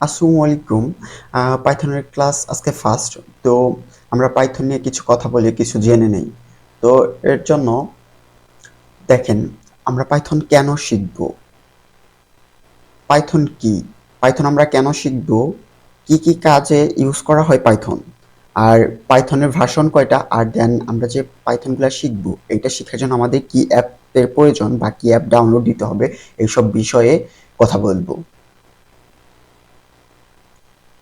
আসসালামু আলাইকুম। পাইথনের ক্লাস আজকে ফার্স্ট। তো আমরা পাইথন নিয়ে কিছু কথা বলি, কিছু জেনে নেই। তো এর জন্য দেখেন, আমরা পাইথন কেন শিখব? পাইথন কি? পাইথন আমরা কেন শিখব? কি কি কাজে ইউজ করা হয় পাইথন? আর পাইথনের ভার্সন কয়টা? আর দেন আমরা যে পাইথনগুলো শিখব, এইটা শেখার জন্য আমাদের কি অ্যাপের প্রয়োজন বা কি অ্যাপ ডাউনলোড দিতে হবে, এইসব বিষয়ে কথা বলবো।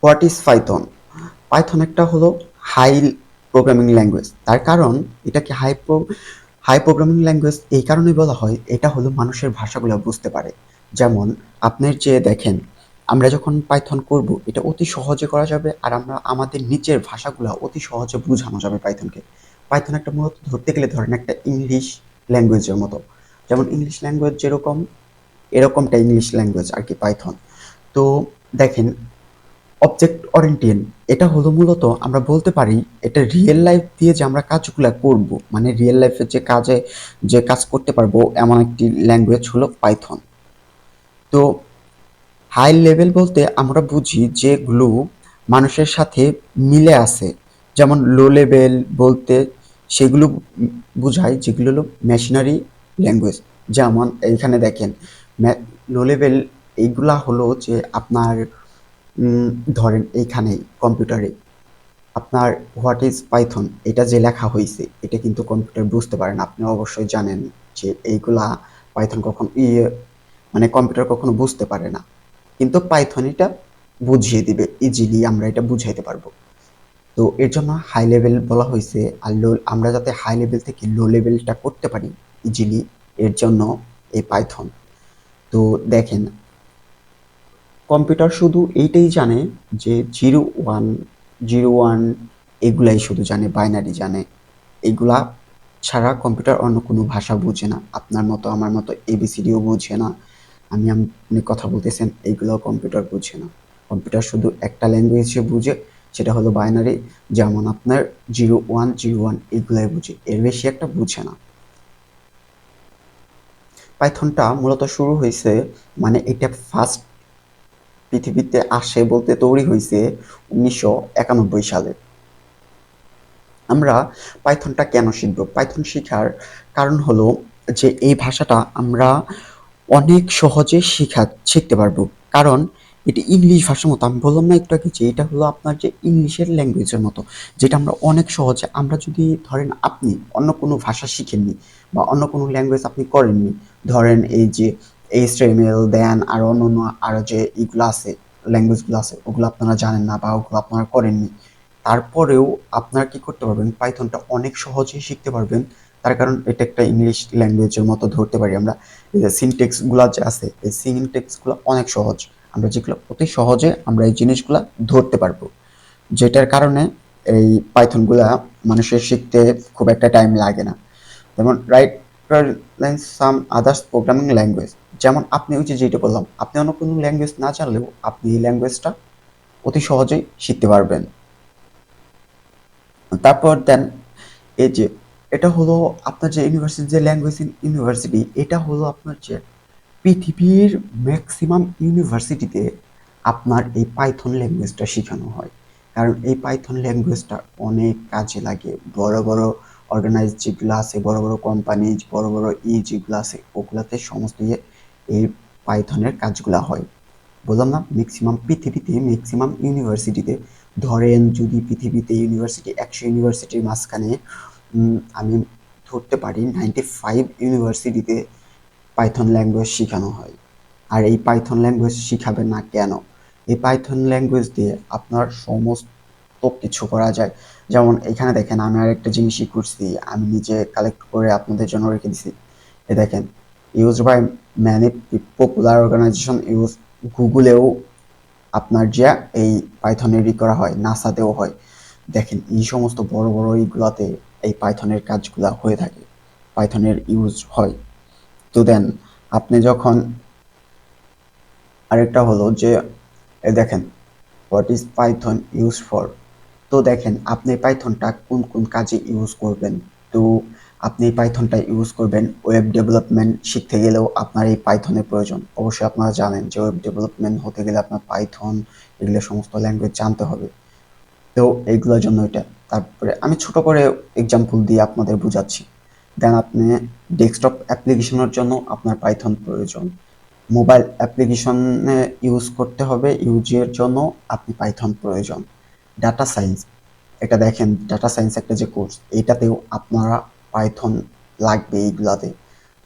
What is Python? পাইথন একটা হলো হাই প্রোগ্রামিং ল্যাঙ্গুয়েজ। তার কারণ এটাকে হাই প্রোগ্রামিং ল্যাঙ্গুয়েজ এই কারণেই বলা হয়, এটা হলো মানুষের ভাষাগুলো বুঝতে পারে। যেমন আপনার যে দেখেন, আমরা যখন পাইথন করব এটা অতি সহজে করা যাবে, আর আমরা আমাদের নিজের ভাষাগুলো অতি সহজে বোঝানো যাবে পাইথনকে। পাইথন একটা মূলত ধরতে গেলে ধরেন একটা ইংলিশ ল্যাঙ্গুয়েজের মতো। যেমন ইংলিশ ল্যাঙ্গুয়েজ যেরকম, এরকমটা ইংলিশ ল্যাঙ্গুয়েজ আর কি পাইথন। তো দেখেন, অবজেক্ট ওরিয়েন্টেড এটা হলো মূলত আমরা বলতে পারি এটা রিয়েল লাইফ দিয়ে যে আমরা কাজগুলা করব, মানে রিয়েল লাইফে যে কাজ করতে পারবো এমন একটি ল্যাঙ্গুয়েজ হলো পাইথন। তো হাই লেভেল বলতে আমরা বুঝি যেগুলো মানুষের সাথে মিলে আছে। যেমন লো লেভেল বলতে সেগুলো বোঝায় যেগুলো হলো মেশিনারি ল্যাঙ্গুয়েজ। যেমন এইখানে দেখেন, লো লেভেল এইগুলা হলো যে আপনার উম, ধরেন এইখানে কম্পিউটারে আপনার হোয়াট ইজ পাইথন এটা যে লেখা হয়েছে এটা কিন্তু কম্পিউটার বুঝতে পারে না। আপনি অবশ্যই জানেন যে এইগুলা পাইথন কখন মানে কম্পিউটার কখনো বুঝতে পারে না, কিন্তু পাইথন এটা বুঝিয়ে দিবে ইজিলি, আমরা এটা বুঝাইতে পারবো। তো এর জন্য হাই লেভেল বলা হয়েছে। আর লো, আমরা যাতে হাই লেভেল থেকে লো লেভেলটা করতে পারি ইজিলি, এর জন্য এই পাইথন। তো দেখেন, কম্পিউটার শুধু এইটাই জানে যে জিরো ওয়ান, জিরো ওয়ান এগুলাই শুধু জানে, বাইনারি জানে। এগুলা ছাড়া কম্পিউটার অন্য কোনো ভাষা বুঝে না। আপনার মতো আমার মতো এবিসিডিও বুঝে না। আপনি কথা বলতেছেন, এইগুলোও কম্পিউটার বুঝে না। কম্পিউটার শুধু একটা ল্যাঙ্গুয়েজে বুঝে, সেটা হলো বাইনারি। যেমন আপনার জিরো ওয়ান, জিরো ওয়ান এগুলাই বুঝে, এর বেশি একটা বুঝে না। পাইথনটা মূলত শুরু হয়েছে, মানে এটা ফার্স্ট পৃথিবীতে আসে বলতে তৈরি হয়েছে 1991 সালে। আমরা পাইথনটা কেন শিখব? পাইথন শেখার কারণ হলো যে এই ভাষাটা আমরা অনেক সহজে শিখতে পারবো। কারণ এটি ইংলিশ ভাষার মতো। আমি বললাম না একটু আগে যে এটা হলো আপনার যে ইংলিশের ল্যাঙ্গুয়েজের মতো, যেটা আমরা অনেক সহজে, আমরা যদি ধরেন আপনি অন্য কোনো ভাষা শিখেননি বা অন্য কোনো ল্যাঙ্গুয়েজ আপনি করেননি, ধরেন এই যে এইচটিএমএল দেন আর অন্য আরও যে ইগুলো আছে, ল্যাঙ্গুয়েজগুলো আছে, ওগুলো আপনারা জানেন না বা ওগুলো আপনারা করেননি, তারপরেও আপনারা কি করতে পারবেন, পাইথনটা অনেক সহজেই শিখতে পারবেন। তার কারণ এটা একটা ইংলিশ ল্যাঙ্গুয়েজের মতো ধরতে পারি আমরা। এই যে সিনটেক্সগুলো যে আছে, এই সিনটেক্সগুলো অনেক সহজ। আমরা যেগুলো অতি সহজে আমরা এই জিনিসগুলো ধরতে পারবো, যেটার কারণে এই পাইথনগুলা মানুষের শিখতে খুব একটা টাইম লাগে না। যেমন write some others programming language, যেমন আপনি ওই যে যেটা বললাম, আপনি অন্য কোনো ল্যাঙ্গুয়েজ না জানলেও আপনি এই ল্যাঙ্গুয়েজটা অতি সহজেই শিখতে পারবেন। তারপর দেন এই যে এটা হলো আপনার যে ইউনিভার্সিটি, যে ল্যাঙ্গুয়েজ ইউনিভার্সিটি, এটা হলো আপনার যে পৃথিবীর ম্যাক্সিমাম ইউনিভার্সিটিতে আপনার এই পাইথন ল্যাঙ্গুয়েজটা শেখানো হয়। কারণ এই পাইথন ল্যাঙ্গুয়েজটা অনেক কাজে লাগে। বড় বড় অর্গানাইজ যেগুলো আছে, বড় বড় কোম্পানি, বড় বড় যেগুলো আছে, ওগুলাতে সমস্ত এই পাইথনের কাজগুলো হয়। বললাম না, ম্যাক্সিমাম পৃথিবীতে ম্যাক্সিমাম ইউনিভার্সিটিতে, ধরেন যদি পৃথিবীতে ইউনিভার্সিটি 100 ইউনিভার্সিটির মাঝখানে আমি ধরতে পারি 95 ইউনিভার্সিটিতে পাইথন ল্যাঙ্গুয়েজ শেখানো হয়। আর এই পাইথন ল্যাঙ্গুয়েজ শিখাবে না কেন? এই পাইথন ল্যাঙ্গুয়েজ দিয়ে আপনার সমস্ত কিছু করা যায়। যেমন এখানে দেখেন, আমি আরেকটা জিনিসই করছি, আমি নিজে কালেক্ট করে আপনাদের জন্য রেখে দিছি। এ দেখেন, use by many popular organisation use, গুগলেও আপনার যে এই পাইথনেরই করা হয়, নাসাতেও হয়। দেখেন এই সমস্ত বড় বড় এইগুলাতে এই পাইথনের কাজগুলা হয়ে থাকে, পাইথনের ইউজ হয়। তো দেন আপনি যখন, আরেকটা হলো যে দেখেন, what is Python use for. তো দেখেন আপনি পাইথনটা কোন কোন কাজে ইউজ করবেন। তো আপনি এই পাইথনটা ইউজ করবেন। ওয়েব ডেভেলপমেন্ট শিখতে গেলেও আপনার এই পাইথনের প্রয়োজন। অবশ্যই আপনারা জানেন যে ওয়েব ডেভেলপমেন্ট হতে গেলে আপনার পাইথন এগুলো সমস্ত ল্যাঙ্গুয়েজ জানতে হবে। তো এইগুলোর জন্য এটা। তারপরে আমি ছোট করে এক্সাম্পল দিয়ে আপনাদের বুঝাচ্ছি। দেন আপনি ডেস্কটপ অ্যাপ্লিকেশনের জন্য আপনার পাইথন প্রয়োজন। মোবাইল অ্যাপ্লিকেশনে ইউজ করতে হবে, ইউজের জন্য আপনি পাইথন প্রয়োজন। ডাটা সায়েন্স, এটা দেখেন ডাটা সায়েন্স একটা যে কোর্স, এটাতেও আপনারা পাইথন লাগবে এইগুলাতে।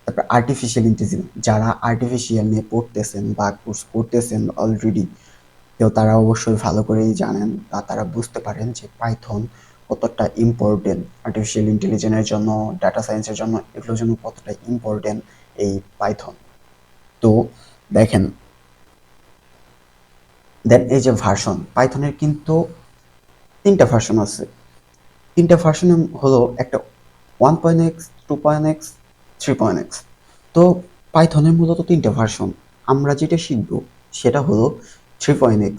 তারপর আর্টিফিশিয়াল ইন্টেলিজেন্স, যারা আর্টিফিশিয়াল নিয়ে পড়তেছেন বা কোর্স করতেছেন অলরেডি, তো তারা অবশ্যই ভালো করেই জানেন বা তারা বুঝতে পারেন যে পাইথন কতটা ইম্পর্টেন্ট আর্টিফিশিয়াল ইন্টেলিজেন্সের জন্য, ডাটা সায়েন্সের জন্য, এগুলোর জন্য কতটা ইম্পর্টেন্ট এই পাইথন। তো দেখেন, দেন এই যে ভার্সন, পাইথনের কিন্তু ৩টা ভার্সন আছে। ৩টা ভার্সন হলো একটা 1.x, 2.x, 3.x। তো পাইথনের মূলত ৩টা ভার্সন। আমরা যেটা শিখবো সেটা হলো 3.x,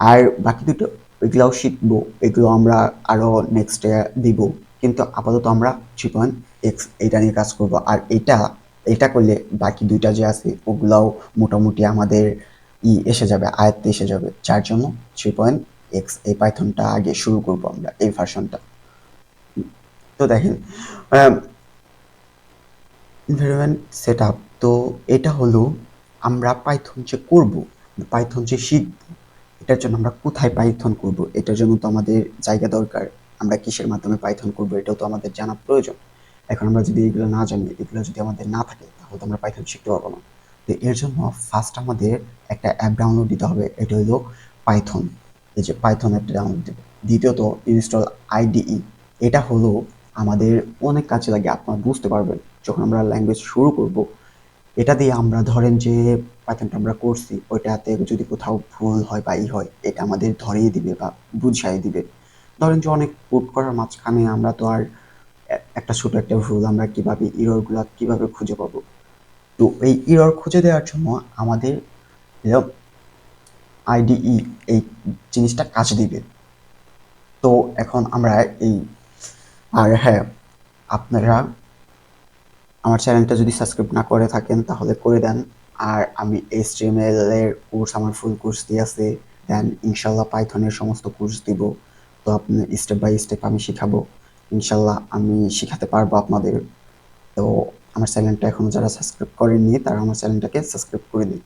আর বাকি দুটো এগুলাও শিখবো, এগুলো আমরা আরও নেক্সটে দিব। কিন্তু আপাতত আমরা 3.x এইটা নিয়ে কাজ করব। আর এটা করলে বাকি দুইটা যে আছে ওগুলাও মোটামুটি আমাদের এসে যাবে, আয়ত্তে এসে যাবে। যার জন্য 3.x এই পাইথনটা আগে শুরু করব আমরা, এই ভার্সনটা। তো দেখেন এনভায়রনমেন্ট সেট আপ, তো এটা হলো আমরা পাইথন যে করব, পাইথন যে শিখব, এটার জন্য আমরা কোথায় পাইথন করব, এটার জন্য তো আমাদের জায়গা দরকার। আমরা কিসের মাধ্যমে পাইথন করব এটাও তো আমাদের জানা প্রয়োজন। এখন আমরা যদি এগুলো না জানি, এগুলো যদি আমাদের না থাকে, তাহলে তো আমরা পাইথন শিখতে পারবো না। তো এর জন্য ফার্স্ট আমাদের একটা অ্যাপ ডাউনলোড দিতে হবে, এটা হলো পাইথন। এই যে পাইথন অ্যাপটা ডাউনলোড দেবে। দ্বিতীয়ত ইনস্টল আইডিই, এটা হলো আমাদের অনেক কাজে লাগে, আপনারা বুঝতে পারবেন যখন আমরা ল্যাঙ্গুয়েজ শুরু করব। এটা দিয়ে আমরা ধরেন যে পাইথনটা আমরা করছি, ওইটাতে যদি কোথাও ভুল হয় বা হয়, এটা আমাদের ধরিয়ে দিবে বা বুঝাই দিবে। ধরেন যে অনেক কোড করার মাঝখানে আমরা তো আর একটা ছোট একটা ভুল আমরা কিভাবে ইররগুলো কিভাবে খুঁজে পাবো। তো এই ইরর খুঁজে দেওয়ার জন্য আমাদের আইডিই এই জিনিসটা কাজ দিবে। তো এখন আমরা এই, আর হ্যাঁ, আপনারা আমার চ্যানেলটা যদি সাবস্ক্রাইব না করে থাকেন তাহলে করে দেন। আর আমি HTML এর কোর্স, আমার ফুল কোর্স দিয়ে আছে। দেন ইনশাল্লাহ পাইথনের সমস্ত কোর্স দিব। তো আপনি স্টেপ বাই স্টেপ আমি শিখাবো। ইনশাল্লাহ আমি শিখাতে পারবো আপনাদের। তো আমার চ্যানেলটা এখনো যারা সাবস্ক্রাইব করেননি তারা আমার চ্যানেলটাকে সাবস্ক্রাইব করে দিন।